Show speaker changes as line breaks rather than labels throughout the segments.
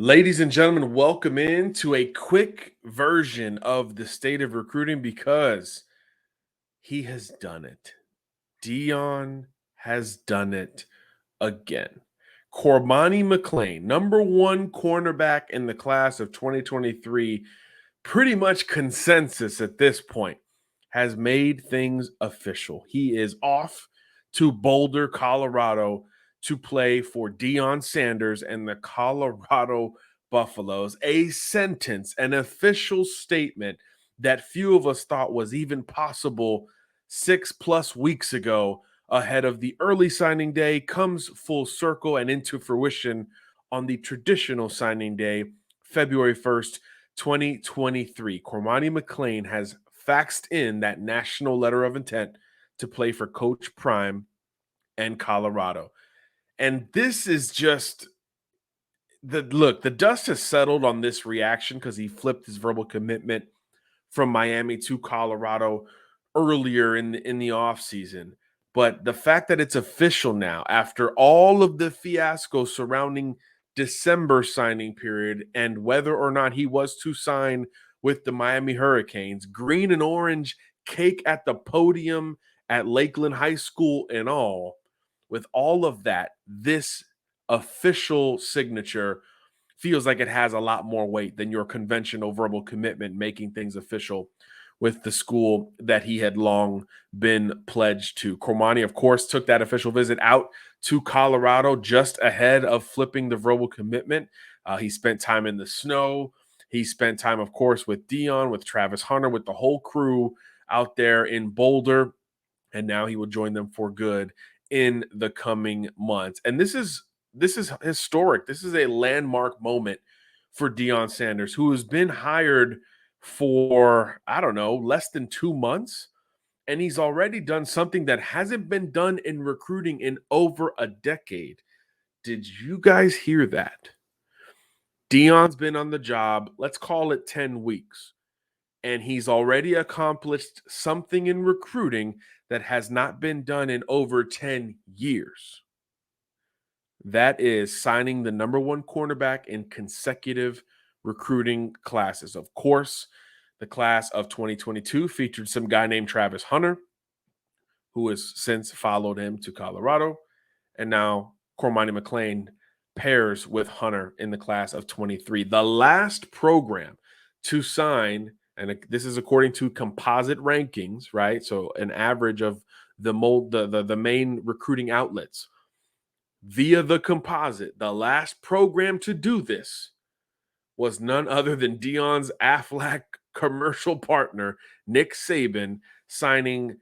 Ladies and gentlemen, welcome in to a quick version of the state of recruiting because he has done it. Deion has done it again. Cormani McClain, number one cornerback in the class of 2023, pretty much consensus at this point, has made things official. He is off to Boulder, Colorado to play for Deion Sanders and the Colorado Buffaloes. A sentence, an official statement that few of us thought was even possible 6+ weeks ago ahead of the early signing day comes full circle and into fruition on the traditional signing day, February 1st, 2023. Cormani McClain has faxed in that national letter of intent to play for Coach Prime and Colorado. And this is just the dust has settled on this reaction because he flipped his verbal commitment from Miami to Colorado earlier in the offseason. But the fact that it's official now, after all of the fiasco surrounding December signing period and whether or not he was to sign with the Miami Hurricanes, green and orange cake at the podium at Lakeland High School and all, with all of that, this official signature feels like it has a lot more weight than your conventional verbal commitment making things official with the school that he had long been pledged to. Cormani, of course, took that official visit out to Colorado just ahead of flipping the verbal commitment. He spent time in the snow. He spent time, of course, with Deion, with Travis Hunter, with the whole crew out there in Boulder. And now he will join them for good in the coming months. And this is historic. This is a landmark moment for Deion Sanders, who has been hired for, I don't know, less than 2 months. And he's already done something that hasn't been done in recruiting in over a decade. Did you guys hear that? Deion's been on the job, let's call it 10 weeks. And he's already accomplished something in recruiting that has not been done in over 10 years. That is signing the number one cornerback in consecutive recruiting classes. Of course, the class of 2022 featured some guy named Travis Hunter, who has since followed him to Colorado. And now Cormani McClain pairs with Hunter in the class of 23. The last program to sign, and this is according to composite rankings, right? So an average of the main recruiting outlets. Via the composite, the last program to do this was none other than Deion's Aflac commercial partner, Nick Saban, signing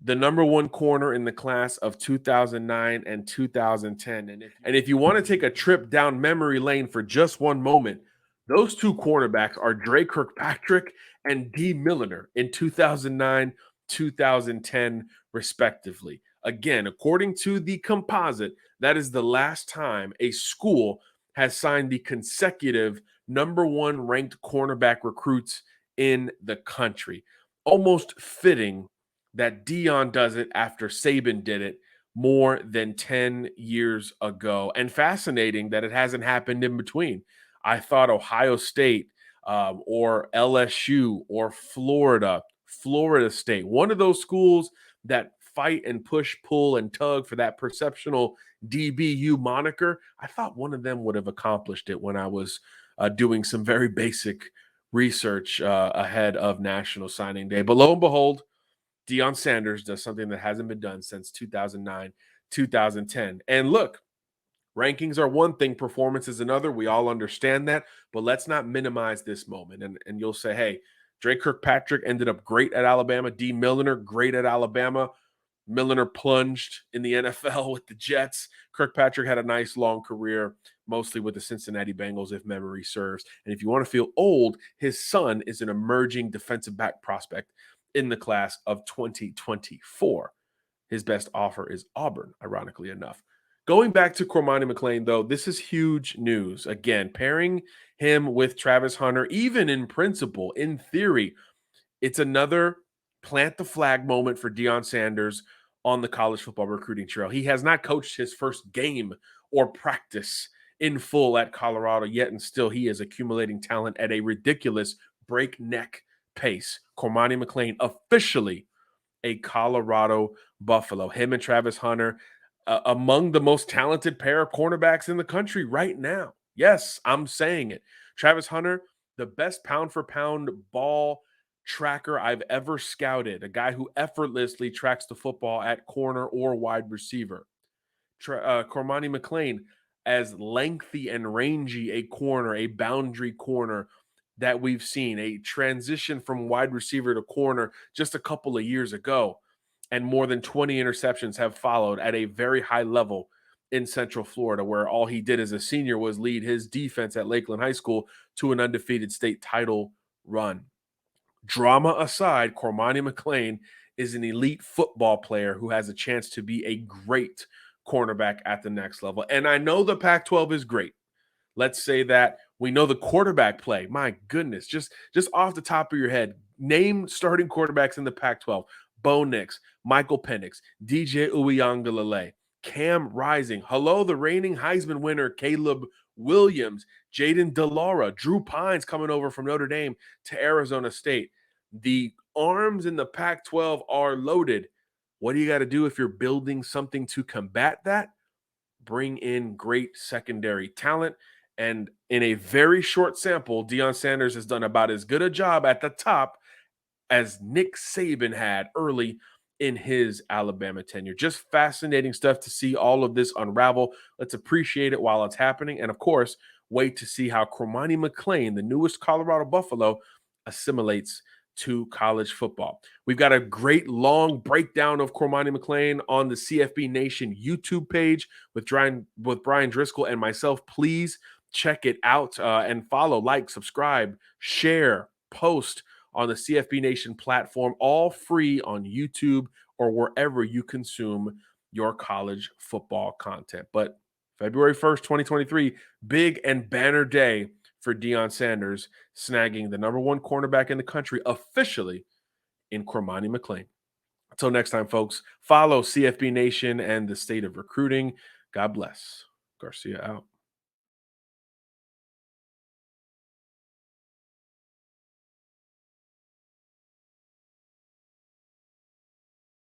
the number one corner in the class of 2009 and 2010. And if you want to take a trip down memory lane for just one moment, those two cornerbacks are Dre Kirkpatrick and D. Milliner in 2009, 2010, respectively. Again, according to the composite, that is the last time a school has signed the consecutive number one ranked cornerback recruits in the country. Almost fitting that Deion does it after Saban did it more than 10 years ago. And fascinating that it hasn't happened in between. I thought Ohio State or LSU or Florida State, one of those schools that fight and push, pull, and tug for that perceptional DBU moniker, I thought one of them would have accomplished it when I was doing some very basic research ahead of National Signing Day. But lo and behold, Deion Sanders does something that hasn't been done since 2009, 2010. And look, rankings are one thing, performance is another. We all understand that, but let's not minimize this moment. And you'll say, hey, Dre Kirkpatrick ended up great at Alabama. D. Milliner, great at Alabama. Milliner plunged in the NFL with the Jets. Kirkpatrick had a nice long career, mostly with the Cincinnati Bengals, if memory serves. And if you want to feel old, his son is an emerging defensive back prospect in the class of 2024. His best offer is Auburn, ironically enough. Going back to Cormani McClain, though, this is huge news. Again, pairing him with Travis Hunter, even in principle, in theory, it's another plant the flag moment for Deion Sanders on the college football recruiting trail. He has not coached his first game or practice in full at Colorado, yet and still he is accumulating talent at a ridiculous breakneck pace. Cormani McClain officially a Colorado Buffalo. Him and Travis Hunter, among the most talented pair of cornerbacks in the country right now. Yes, I'm saying it. Travis Hunter, the best pound for pound ball tracker I've ever scouted, a guy who effortlessly tracks the football at corner or wide receiver. Cormani McClain, as lengthy and rangy a corner, a boundary corner that we've seen, a transition from wide receiver to corner just a couple of years ago. And more than 20 interceptions have followed at a very high level in Central Florida, where all he did as a senior was lead his defense at Lakeland High School to an undefeated state title run. Drama aside, Cormani McClain is an elite football player who has a chance to be a great cornerback at the next level. And I know the Pac 12 is great. Let's say that we know the quarterback play. My goodness, just off the top of your head, name starting quarterbacks in the Pac 12. Bo Nix, Michael Penix, DJ Uiagalelei, Cam Rising. Hello, the reigning Heisman winner, Caleb Williams, Jaden DeLaura, Drew Pines coming over from Notre Dame to Arizona State. The arms in the Pac 12 are loaded. What do you got to do if you're building something to combat that? Bring in great secondary talent. And in a very short sample, Deion Sanders has done about as good a job at the top as Nick Saban had early in his Alabama tenure. Just fascinating stuff to see all of this unravel. Let's appreciate it while it's happening. And of course, wait to see how Cormani McClain, the newest Colorado Buffalo, assimilates to college football. We've got a great long breakdown of Cormani McClain on the CFB Nation YouTube page with Brian Driscoll and myself. Please check it out and follow, like, subscribe, share, post on the CFB Nation platform, all free on YouTube or wherever you consume your college football content. But February 1st, 2023, big and banner day for Deion Sanders, snagging the number one cornerback in the country officially in Cormani McClain. Until next time, folks, follow CFB Nation and the state of recruiting. God bless. Garcia out.